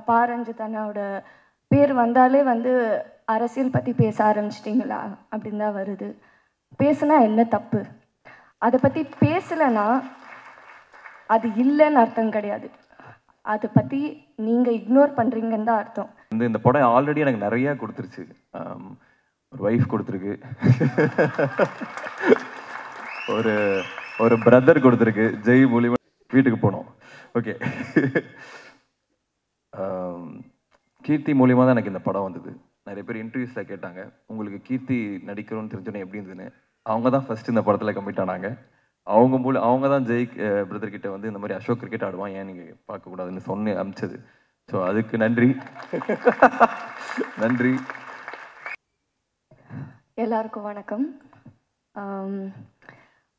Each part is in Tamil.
பாரஞ்சித் அண்ணாவோட பேர் வந்தாலே வந்து அரசியல் பற்றி பேச ஆரம்பிச்சிட்டிங்களா அப்படின்னு தான் வருது. பேசுனா என்ன தப்பு? அதை பற்றி பேசலைன்னா அது இல்லைன்னு அர்த்தம் கிடையாது. அதை பற்றி நீங்கள் இக்னோர் பண்ணுறீங்கன்னு தான் அர்த்தம். இந்த படம் ஆல்ரெடி எனக்கு நிறையா கொடுத்துருச்சு. ஒரு ஒய்ஃப் கொடுத்துருக்கு, ஒரு ஒரு பிரதர் கொடுத்துருக்கு. ஜெய் மூலியமா வீட்டுக்கு போனோம். ஓகே, கீர்த்தி மூலியமாக தான் எனக்கு இந்த படம் வந்தது. நிறைய பேர் இன்டர்வியூஸில் கேட்டாங்க, உங்களுக்கு கீர்த்தி நடிக்கிறோன்னு தெரிஞ்சோன்னே எப்படி இருந்ததுன்னு. அவங்க தான் ஃபர்ஸ்ட் இந்த படத்தில் கமிட் ஆனாங்க. அவங்க தான் ஜெய் பிரதர் கிட்ட வந்து இந்த மாதிரி அசோக் கிரிக்கெட் ஆடுவான், ஏன் நீங்கள் பார்க்கக்கூடாதுன்னு சொன்னு அமிச்சது. ஸோ அதுக்கு நன்றி. நன்றி. எல்லாருக்கும் வணக்கம்.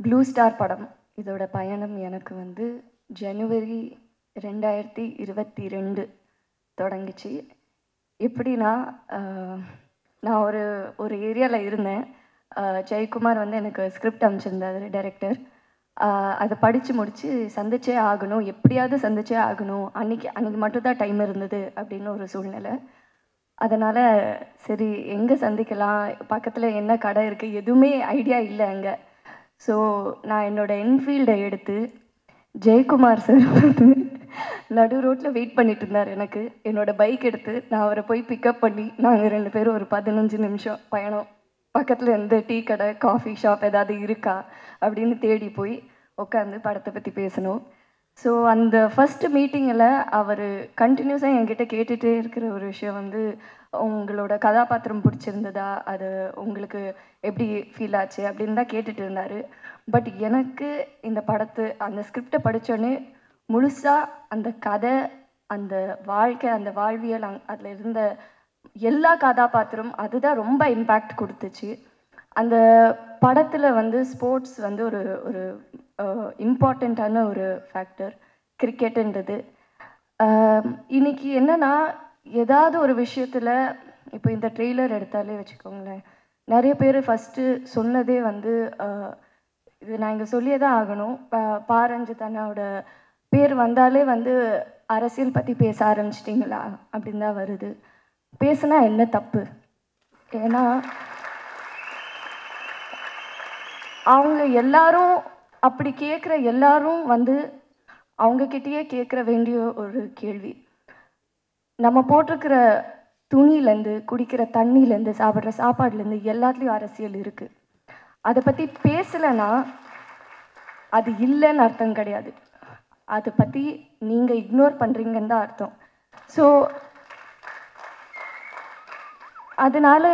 ப்ளூ ஸ்டார் படம் இதோட பயணம் எனக்கு வந்து ஜனவரி 2022 தொடங்கிச்சு. எப்படின்னா, நான் ஒரு ஏரியாவில் இருந்தேன். ஜெயக்குமார் வந்து எனக்கு ஸ்கிரிப்ட் அனுப்பிச்சிருந்தார், டைரக்டர். அதை படித்து முடித்து சந்திச்சே ஆகணும், எப்படியாவது சந்திச்சே ஆகணும். அன்றைக்கி மட்டும்தான் டைம் இருந்தது அப்படின்னு ஒரு சூழ்நிலை. அதனால் சரி எங்கே சந்திக்கலாம், பக்கத்தில் என்ன கடை இருக்குது, எதுவுமே ஐடியா இல்லை அங்கே. ஸோ நான் என்னோடய என்ஃபீல்டை எடுத்து ஜெயக்குமார் சார் வந்து நடு ரோட்டில் வெயிட் பண்ணிட்டு இருந்தார். எனக்கு என்னோடய பைக் எடுத்து நான் அவரை போய் பிக்கப் பண்ணி நாங்கள் 2 பேரும் ஒரு 15 நிமிஷம் பயணம், பக்கத்தில் எந்த டீ கடை காஃபி ஷாப் ஏதாவது இருக்கா அப்படின்னு தேடி போய் உட்காந்து படத்தை பற்றி பேசணும். ஸோ அந்த ஃபஸ்ட்டு மீட்டிங்கில் அவர் கண்டினியூஸாக என்கிட்ட கேட்டுகிட்டே இருக்கிற ஒரு விஷயம் வந்து, உங்களோட கதாபாத்திரம் பிடிச்சிருந்ததா, அது உங்களுக்கு எப்படி ஃபீல் ஆச்சு அப்படின்னு தான் கேட்டுட்டு இருந்தார். பட் எனக்கு இந்த அந்த ஸ்கிரிப்டை படித்தோடனே முழுசாக அந்த கதை, அந்த வாழ்க்கை, அந்த வாழ்வியல், அதில் இருந்த எல்லா கதாபாத்திரம் அதுதான் ரொம்ப இம்பேக்ட் கொடுத்துச்சு. அந்த படத்தில் வந்து ஸ்போர்ட்ஸ் வந்து ஒரு ஒரு இம்பார்ட்டண்ட்டான ஒரு ஃபேக்டர், கிரிக்கெட்டுன்றது. இன்னைக்கு என்னென்னா, ஏதாவது ஒரு விஷயத்தில் இப்போ இந்த ட்ரெய்லர் எடுத்தாலே வச்சுக்கோங்களேன், நிறைய பேர் ஃபஸ்ட்டு சொன்னதே வந்து இது நான் இங்கே சொல்லியே தான் ஆகணும். பாரஞ்சித் அண்ணாவோட பேர் வந்தாலே வந்து அரசியல் பற்றி பேச ஆரம்பிச்சிட்டிங்களா அப்படின்னு தான் வருது. பேசுனா என்ன தப்பு? ஏன்னா அவங்க எல்லாரும் அப்படி கேட்குற எல்லாரும் வந்து அவங்கக்கிட்டேயே கேட்குற வேண்டிய ஒரு கேள்வி, நம்ம போட்டிருக்கிற துணியிலேருந்து, குடிக்கிற தண்ணியிலேருந்து, சாப்பிட்ற சாப்பாடுலேருந்து எல்லாத்துலேயும் அரசியல் இருக்குது. அதை பற்றி பேசலைன்னா அது இல்லைன்னு அர்த்தம் கிடையாது. அதை பற்றி நீங்கள் இக்னோர் பண்ணுறீங்கன்னு தான் அர்த்தம். ஸோ அதனால்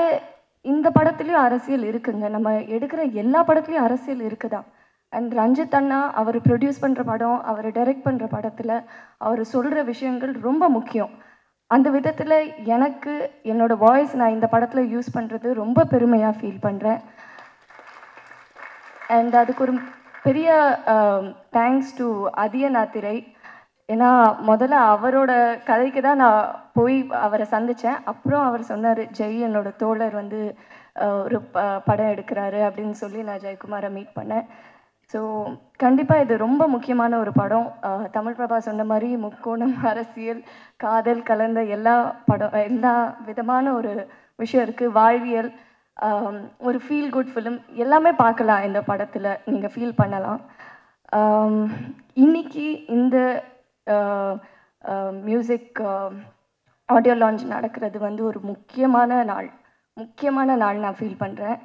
இந்த படத்துலேயும் அரசியல் இருக்குங்க. நம்ம எடுக்கிற எல்லா படத்துலேயும் அரசியல் இருக்குதான். அண்ட் ரஞ்சித் அண்ணா அவர் ப்ரொடியூஸ் பண்ணுற படம், அவர் டைரக்ட் பண்ணுற படத்தில் அவர் சொல்கிற விஷயங்கள் ரொம்ப முக்கியம். அந்த விதத்தில் எனக்கு என்னோடய வாய்ஸ் நான் இந்த படத்தில் யூஸ் பண்ணுறது ரொம்ப பெருமையாக ஃபீல் பண்ணுறேன். அண்ட் அதுக்கு ஒரு பெரிய தேங்க்ஸ் டு அதியநாத்திரை. ஏன்னா முதல்ல அவரோட கதைக்கு தான் நான் போய் அவரை சந்தித்தேன். அப்புறம் அவர் சொன்னார், ஜெய் என்னோட தோழர் வந்து ஒரு படம் எடுக்கிறாரு அப்படின்னு சொல்லி நான் ஜெயக்குமாரை மீட் பண்ணேன். ஸோ கண்டிப்பாக இது ரொம்ப முக்கியமான ஒரு படம். தமிழ் பிரபா சொன்ன மாதிரி முக்கோணம், அரசியல், காதல் கலந்த எல்லா விதமான ஒரு விஷயம் இருக்குது. வாழ்வியல், ஒரு ஃபீல் குட் ஃபிலிம் எல்லாமே பார்க்கலாம் இந்த படத்தில், நீங்கள் ஃபீல் பண்ணலாம். இன்னைக்கு இந்த மியூசிக் ஆடியோ லான்ச் நடக்கிறது வந்து ஒரு முக்கியமான நாள் நான் ஃபீல் பண்ணுறேன்.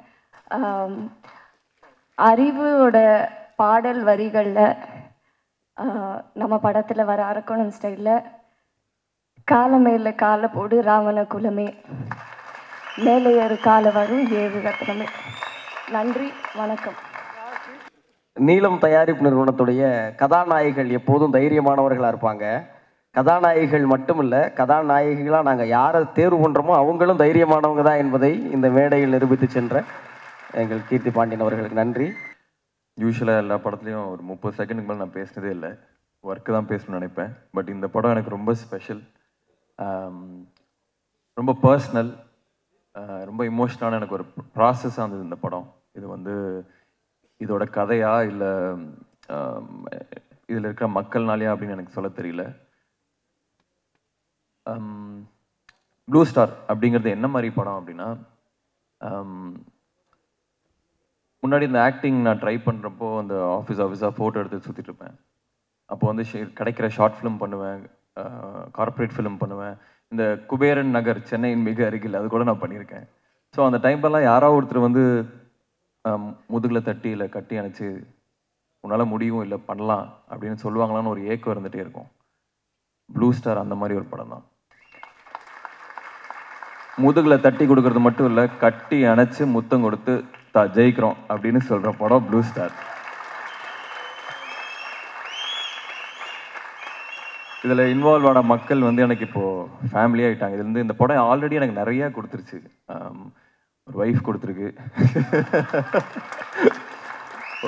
அறிவோட பாடல் வரிகளில் நம்ம படத்தில் வர அரக்கோணம் ஸ்டைலில், காலமேல காலை போடு ராவண குலமே, மேலே ஒரு காலை வரும் ஏழு ரத்னமே. நன்றி, வணக்கம். நீலம் தயாரிப்பு நிறுவனத்துடைய கதாநாயகிகள் எப்போதும் தைரியமானவர்களாக இருப்பாங்க. கதாநாயகிகள் மட்டும் இல்லை, கதாநாயகிகளாக நாங்கள் யாரை தேர்வு பண்ணுறோமோ அவங்களும் தைரியமானவங்க தான் என்பதை இந்த மேடையில் நிரூபித்து சென்ற எங்கள் கீர்த்தி பாண்டியன் அவர்களுக்கு நன்றி. யூஸ்வலாக எல்லா படத்துலையும் ஒரு 30 செகண்டுக்கு மேலே நான் பேசினதே இல்லை, ஒர்க்கு தான் பேசணும்னு நினைப்பேன். பட் இந்த படம் எனக்கு ரொம்ப ஸ்பெஷல், ரொம்ப பர்சனல், ரொம்ப இமோஷ்னலான எனக்கு ஒரு ப்ராசஸாக இருந்தது இந்த படம். இது வந்து இதோட கதையா இல்லை இதில் இருக்கிற மக்கள்னாலையா அப்படின்னு எனக்கு சொல்ல தெரியல. ப்ளூ ஸ்டார் அப்படிங்கிறது என்ன மாதிரி படம் அப்படின்னா, முன்னாடி இந்த ஆக்டிங் நான் ட்ரை பண்ணுறப்போ அந்த ஆஃபீஸாக ஃபோட்டோ எடுத்து சுற்றிட்டு இருப்பேன். அப்போ வந்து கிடைக்கிற ஷார்ட் ஃபிலிம் பண்ணுவேன், கார்ப்பரேட் ஃபிலிம் பண்ணுவேன். இந்த குபேரன் நகர் சென்னையின் மிக அருகில் அது கூட நான் பண்ணியிருக்கேன். ஸோ அந்த டைம்லலாம் யாராவது ஒருத்தர் வந்து முதுகில் தட்டி இல்லை கட்டி அணைச்சி உன்னால் முடியும் இல்லை பண்ணலாம் அப்படின்னு சொல்லுவாங்களான்னு ஒரு ஏக்கம் இருந்துகிட்டே இருக்கும். ப்ளூ ஸ்டார் அந்த மாதிரி ஒரு படம் தான். முதுகில் தட்டி கொடுக்கறது மட்டும் இல்லை, கட்டி அணைச்சி முத்தம் கொடுத்து ஜெயிக்கிறோம் அப்படின்னு சொல்கிற படம் ப்ளூ ஸ்டார். இதில் இன்வால்வ் ஆன மக்கள் வந்து எனக்கு இப்போது ஃபேமிலியாக ஆகிட்டாங்க. இதுலேருந்து இந்த படம் ஆல்ரெடி எனக்கு நிறையா கொடுத்துருச்சு. ஒரு ஒய்ஃப் கொடுத்துருக்கு,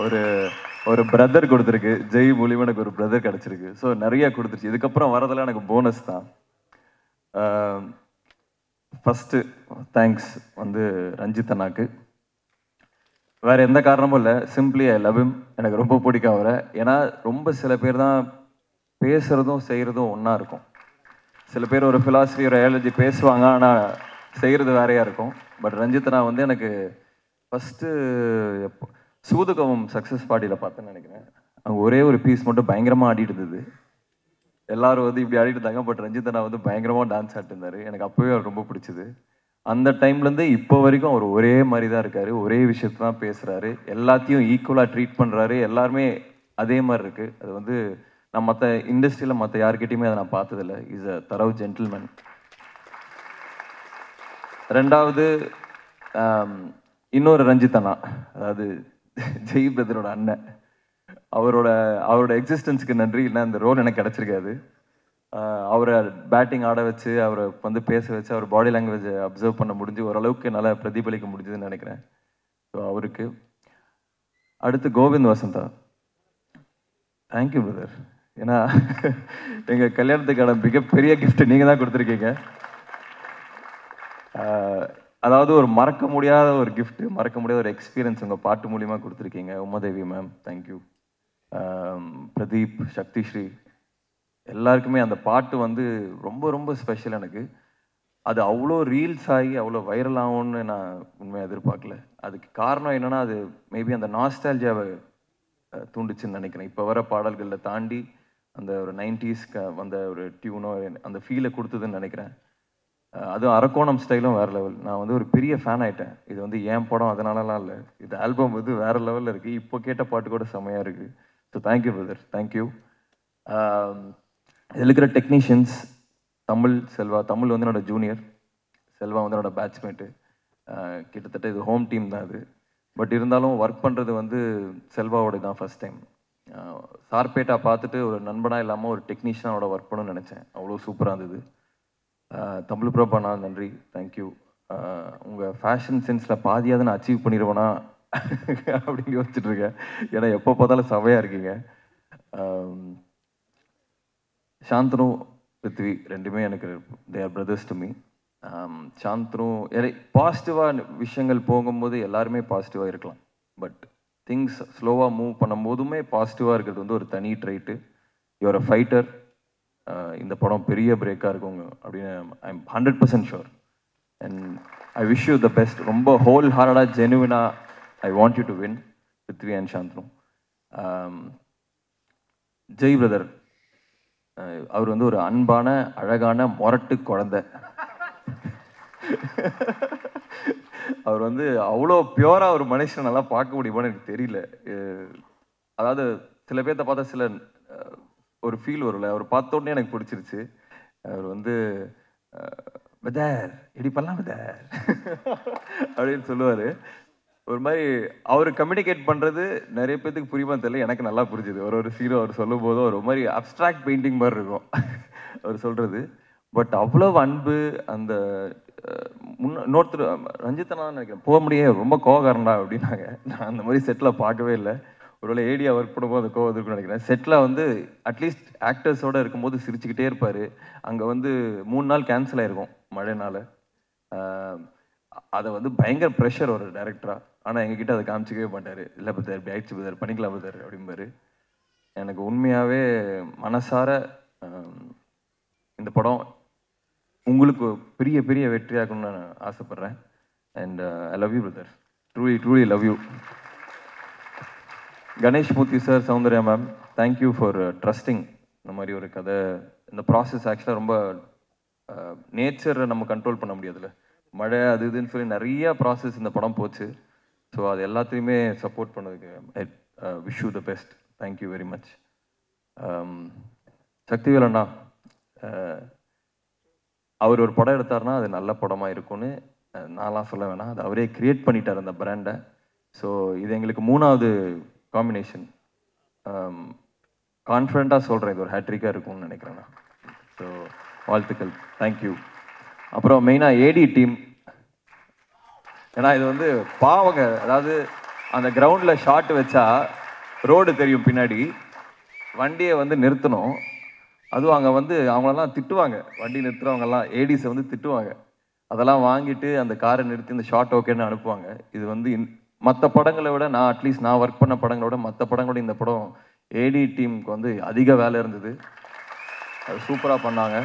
ஒரு ஒரு பிரதர் கொடுத்துருக்கு, ஜெய் மூலியமாக எனக்கு ஒரு பிரதர் கிடச்சிருக்கு. ஸோ நிறையா கொடுத்துருச்சு. இதுக்கப்புறம் வரதெல்லாம் எனக்கு போனஸ் தான். ஃபஸ்ட்டு தேங்க்ஸ் வந்து ரஞ்சித் அண்ணாக்கு. வேறு எந்த காரணமும் இல்லை, சிம்பிளி ஐ லவ் ஹிம். எனக்கு ரொம்ப பிடிக்கும் அவரை. ஏன்னா ரொம்ப சில பேர் தான் பேசுகிறதும் செய்கிறதும் ஒன்றா இருக்கும். சில பேர் ஒரு ஃபிலாசபி ஒரு ஐயாலஜி பேசுவாங்க, ஆனால் செய்கிறது வேறையாக இருக்கும். பட் ரஞ்சித் அண்ணா வந்து எனக்கு ஃபஸ்ட்டு எப்போ சூதுகவும் சக்ஸஸ் பார்ட்டியில் பார்த்தேன்னு நினைக்கிறேன். அங்கே ஒரே ஒரு பீஸ் மட்டும் பயங்கரமாக ஆடிட்டு இருந்தது. எல்லாரும் வந்து இப்படி ஆடிட்டு இருந்தாங்க, பட் ரஞ்சித் அண்ணா வந்து பயங்கரமாக டான்ஸ் ஆடிட்டு இருந்தார். எனக்கு அப்போவே அவர் ரொம்ப பிடிச்சிது. அந்த டைம்லேருந்து இப்போ வரைக்கும் அவர் ஒரே மாதிரி தான் இருக்கார், ஒரே விஷயத்தை தான் பேசுகிறாரு, எல்லாத்தையும் ஈக்குவலாக ட்ரீட் பண்ணுறாரு. எல்லாருமே அதே மாதிரி இருக்குது. அது வந்து நான் மற்ற இண்டஸ்ட்ரியில் மற்ற யார்கிட்டையுமே அதை நான் பார்த்ததில்ல. இஸ் அ தரவு ஜென்டில்மேன். ரெண்டாவது இன்னொரு ரஞ்சித் அண்ணா, அதாவது ஜெய் பிரதரோட அண்ணன். அவரோட எக்ஸிஸ்டன்ஸுக்கு நன்றி. இல்லை அந்த ரோல் எனக்கு கிடச்சிருக்காது. அவரை பேட்டிங் ஆட வச்சு, அவரை வந்து பேச வச்சு, அவர் பாடி லாங்குவேஜை அப்சர்வ் பண்ண முடிஞ்சு ஓரளவுக்கு நல்லா பிரதிபலிக்க முடிஞ்சதுன்னு நினைக்கிறேன். ஸோ அவருக்கு. அடுத்து கோவிந்த் வசந்தா, தேங்க்யூ பிரதர். ஏன்னா எங்கள் கல்யாணத்துக்கான மிகப்பெரிய கிஃப்ட் நீங்கள் தான் கொடுத்துருக்கீங்க. அதாவது ஒரு மறக்க முடியாத ஒரு கிஃப்ட், மறக்க முடியாத ஒரு எக்ஸ்பீரியன்ஸ் உங்கள் பாட்டு மூலியமாக கொடுத்துருக்கீங்க. Umadevi ma'am thank you. பிரதீப், சக்திஸ்ரீ, எல்லாருக்குமே அந்த பாட்டு வந்து ரொம்ப ரொம்ப ஸ்பெஷல் எனக்கு. அது அவ்வளோ ரீல்ஸ் ஆகி அவ்வளோ வைரல் ஆகும்னு நான் உண்மையாக எதிர்பார்க்கல. அதுக்கு காரணம் என்னென்னா, அது மேபி அந்த நாஸ்டால்ஜியாவை தூண்டுச்சுன்னு நினைக்கிறேன். இப்போ வர பாடல்களில் தாண்டி அந்த ஒரு 90s வந்த ஒரு டியூனோ அந்த ஃபீலை கொடுத்ததுன்னு நினைக்கிறேன். அதுவும் அரக்கோணம் ஸ்டைலும் வேறு லெவல். நான் வந்து ஒரு பெரிய ஃபேன் ஆகிட்டேன். இது வந்து ஏன் படம் அதனாலலாம் இல்லை, இது ஆல்பம் வந்து வேறு லெவலில் இருக்குது. இப்போ கேட்ட பாட்டு கூட செம்மையாக இருக்குது. So thank you brother, thank you. இதில் இருக்கிற டெக்னீஷியன்ஸ், செல்வா தமிழ் வந்து என்னோட ஜூனியர், செல்வா வந்து என்னோட பேட்ச்மேட்டு. கிட்டத்தட்ட இது ஹோம் டீம் தான் அது. பட் இருந்தாலும் ஒர்க் பண்ணுறது வந்து செல்வாவோட தான் ஃபஸ்ட் டைம். சார்பேட்டா பார்த்துட்டு ஒரு நண்பனாக இல்லாமல் ஒரு டெக்னீஷியனோட ஒர்க் பண்ணணும்னு நினச்சேன். அவ்வளோ சூப்பராக இருந்தது. தமிழ் பிரபாண்ணா நன்றி, தேங்க்யூ. உங்கள் ஃபேஷன் சென்ஸில் பாதியாவது நான் அச்சீவ் பண்ணிடுவேனா அப்படின்னு யோசிச்சுட்டு இருக்கேன். ஏன்னா எப்போ பார்த்தாலும் சவையாக இருக்கீங்க. சாந்தனு, பிருத்வி ரெண்டுமே எனக்கு they are brothers to me. Shanthanu பாசிட்டிவாக விஷயங்கள் போகும்போது எல்லாருமே பாசிட்டிவாக இருக்கலாம். பட் திங்ஸ் ஸ்லோவாக மூவ் பண்ணும்போதுமே பாசிட்டிவாக இருக்கிறது வந்து ஒரு தனி ட்ரைட்டு. யூஆர் அ ஃபைட்டர். இந்த படம் பெரிய பிரேக்காக இருக்குங்க அப்படின்னு I am 100% sure. And I wish you the best. ரொம்ப ஹோல் ஹார்டாக ஜெனுவினாக I want you to win, Prithvi and Shanthanu. Jai brother, அவர் வந்து ஒரு அன்பான அழகான மொரட்டு குழந்தை. அவர் வந்து அவ்வளோ பியூராக ஒரு மனுஷன் நல்லா பார்க்க முடியுமான்னு எனக்கு தெரியல. அதாவது சில பேர்த்த பார்த்தா சில ஒரு ஃபீல் வரும்ல, அவர் பார்த்தோன்னே எனக்கு பிடிச்சிருச்சு. அவர் வந்து பதார் இப்படி பண்ணலாம் பதார் அப்படின்னு சொல்லுவார். ஒரு மாதிரி அவர் கம்யூனிகேட் பண்ணுறது நிறைய பேர்த்துக்கு புரியுமா தெரியல, எனக்கு நல்லா புரிஞ்சுது. ஒரு சீரோ அவர் சொல்லும் போதும் ஒரு மாதிரி அப்ட்ராக்ட் பெயிண்டிங் மாதிரி இருக்கும் அவர் சொல்கிறது. பட் அவ்வளோ அன்பு. அந்த இன்னொருத்தர் ரஞ்சித்தனா நினைக்கிறேன் போக முடியாது, ரொம்ப கோவக்காரன்டா அப்படின்னாங்க. நான் அந்த மாதிரி செட்டில் பார்க்கவே இல்லை. ஒருவேளை ஏடியா ஒர்க் பண்ணும்போது அந்த கோவம் இருக்குன்னு நினைக்கிறேன். செட்டில் வந்து அட்லீஸ்ட் ஆக்டர்ஸோடு இருக்கும்போது சிரிச்சுக்கிட்டே இருப்பார். அங்கே வந்து 3 நாள் கேன்சல் ஆகிருக்கும் மழைனால. அதை வந்து பயங்கர ப்ரெஷர் ஒரு டைரக்டராக. ஆனால் எங்ககிட்ட அதை காமிச்சிக்கவே மாட்டார். இல்லை பத்தார் இப்படி ஆயிடுச்சு பத்தார் பண்ணிக்கலாம் பத்தார் அப்படிம்பாரு. எனக்கு உண்மையாகவே மனசார இந்த படம் உங்களுக்கு பெரிய பெரிய வெற்றியாகணும்னு நான் ஆசைப்பட்றேன். And I love you brother, truly love you. Ganesh Murthy sir, Soundarya ma'am, thank you for trusting. இந்த மாதிரி ஒரு கதை, இந்த ப்ராசஸ் ஆக்சுவலாக ரொம்ப நேச்சரை நம்ம கண்ட்ரோல் பண்ண முடியாதுல்ல, மழை அது இதுன்னு சொல்லி நிறைய ப்ராசஸ் இந்த படம் போச்சு. ஸோ அது எல்லாத்தையுமே சப்போர்ட் பண்ணதுக்கு I wish you the best. Thank you very much. Sakthivel அண்ணா, அவர் ஒரு படம் எடுத்தார்னா அது நல்ல படமாக இருக்கும்னு நான்லாம் சொல்ல வேணாம், அது அவரே கிரியேட் பண்ணிட்டார் அந்த பிராண்டை. ஸோ இது எங்களுக்கு 3வது காம்பினேஷன். கான்ஃபிடண்ட்டாக சொல்கிறேன், இது ஒரு ஹேட்ரிக்காக இருக்கும்னு நினைக்கிறேன் நான். ஸோ வாழ்த்துக்கள், தேங்க்யூ. அப்புறம் மெயினாக ஏடி டீம், ஏன்னா இது வந்து பாவங்க, அதாவது அந்த கிரவுண்டில் ஷாட் வச்சா ரோடு தெரியும் பின்னாடி, வண்டியை வந்து நிறுத்தணும். அதுவும் அங்கே வந்து அவங்களெல்லாம் திட்டுவாங்க, வண்டி நிறுத்துறவங்கெல்லாம் ஏடிஸை வந்து திட்டுவாங்க. அதெல்லாம் வாங்கிட்டு அந்த காரை நிறுத்தி இந்த ஷாட் ஓகேன்னு அனுப்புவாங்க. இது வந்து மற்ற படங்களை விட, நான் அட்லீஸ்ட் நான் ஒர்க் பண்ண படங்களோட மற்ற படங்களோட இந்த படம் ஏடி டீமுக்கு வந்து அதிக வேலை இருந்தது. அது சூப்பராக பண்ணாங்க.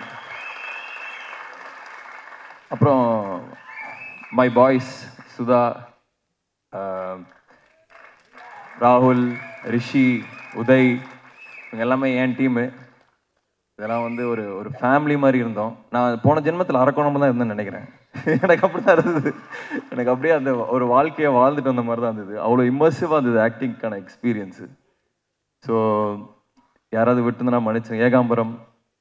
அப்புறம் மை பாய்ஸ் சுதா, ராகுல், ரிஷி, உதய், இவங்க எல்லாமே என் டீமு. இதெல்லாம் வந்து ஒரு ஒரு ஃபேமிலி மாதிரி இருந்தோம். நான் போன ஜென்மத்தில் அரக்கோணமாக தான் இருந்தேன்னு நினைக்கிறேன். எனக்கு அப்படி தான் இருந்தது. எனக்கு அப்படியே அந்த ஒரு வாழ்க்கையை வாழ்ந்துட்டு வந்த மாதிரி தான் இருந்தது. அவ்வளோ இம்மர்சிவாக இருந்தது ஆக்டிங்க்கான எக்ஸ்பீரியன்ஸு. ஸோ யாராவது விட்டுருந்தா மன்னிச்சு. ஏகாம்பரம்,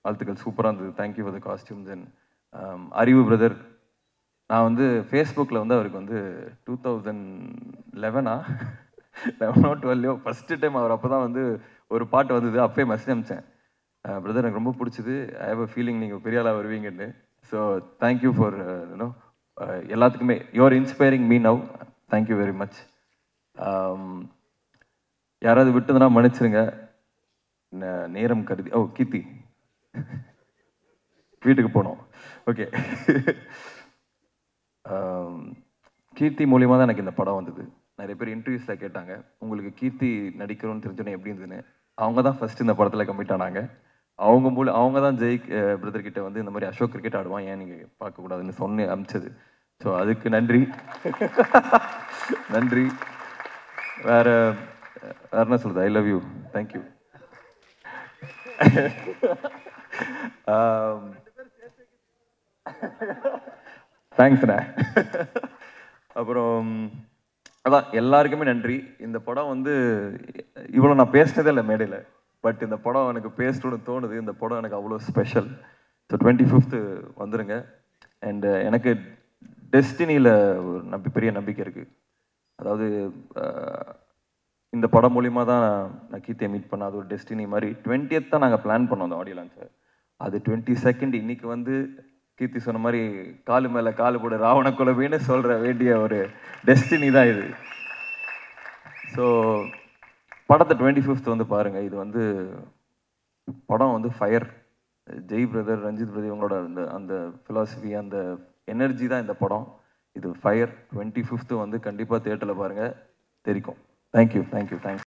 வாழ்த்துக்கள், சூப்பராக இருந்தது. Thank you for the costumes. And அறிவு பிரதர், நான் வந்து ஃபேஸ்புக்கில் வந்து அவருக்கு வந்து 2011 11 ஃபஸ்ட்டு டைம் அவர் அப்போ தான் வந்து ஒரு பாட்டு வந்தது, அப்போயே மெசேஜ் அனுப்பிச்சேன், பிரதர் எனக்கு ரொம்ப பிடிச்சது, ஐ ஹேவ் அ ஃபீலிங் நீங்கள் பெரிய ஆளாக வருவீங்கன்னு. ஸோ தேங்க்யூ ஃபார் யூனோ எல்லாத்துக்குமே, you're inspiring me now. Thank you very much. யாராவது விட்டுதுன்னா மன்னிச்சிருங்க, நேரம் கருதி. ஓ கீர்த்தி வீட்டுக்கு போனோம். ஓகே. கீர்த்தி மூலியமாக தான் எனக்கு இந்த படம் வந்தது. நிறைய பேர் இன்டர்வியூஸில் கேட்டாங்க, உங்களுக்கு கீர்த்தி நடிக்கணும்னு தெரிஞ்சோன்னே எப்படி இருந்ததுன்னு. அவங்க தான் ஃபஸ்ட் இந்த படத்தில் கம்மிட் ஆனாங்க. அவங்க தான் ஜெயிக் பிரதர் கிட்ட வந்து இந்த மாதிரி அசோக் கிரிக்கெட் ஆடுவான், ஏன் நீங்கள் பார்க்கக்கூடாதுன்னு சொன்ன அமிச்சது. ஸோ அதுக்கு நன்றி. நன்றி. வேற என்ன சொல்றது, ஐ லவ் யூ, தேங்க்யூ. தேங்க்ஸ்ண்ணே. அப்புறம் அதான் எல்லாருக்குமே நன்றி. இந்த படம் வந்து இவ்வளோ நான் பேசினதே இல்லை மேடையில், பட் இந்த படம் எனக்கு பேசணும்னு தோணுது. இந்த படம் எனக்கு அவ்வளோ ஸ்பெஷல். ஸோ 25th வந்துடுங்க. அண்டு எனக்கு டெஸ்டினியில் ஒரு பெரிய நம்பிக்கை இருக்குது. அதாவது இந்த படம் மூலிமா தான் நான் கீர்த்தியை மீட் பண்ண, அது ஒரு டெஸ்டினி மாதிரி. 20th தான் நாங்கள் பிளான் பண்ணோம் அந்த ஆடியோ லான்ச்சை. அது 22nd இன்னைக்கு வந்து கீர்த்தி சொன்ன மாதிரி காலு மேலே காலு போட ராவண குலவின்னு சொல்கிற வேண்டிய ஒரு டெஸ்டினி தான் இது. ஸோ படத்தை 25th வந்து பாருங்கள். இது வந்து படம் வந்து fire. Jai brother, Ranjith brother, இவங்களோட அந்த ஃபிலாசபி, அந்த எனர்ஜி தான் இந்த படம். இது ஃபயர். 25th வந்து கண்டிப்பாக தியேட்டரில் பாருங்கள், தெரிக்கும். தேங்க்யூ. தேங்க்ஸ்.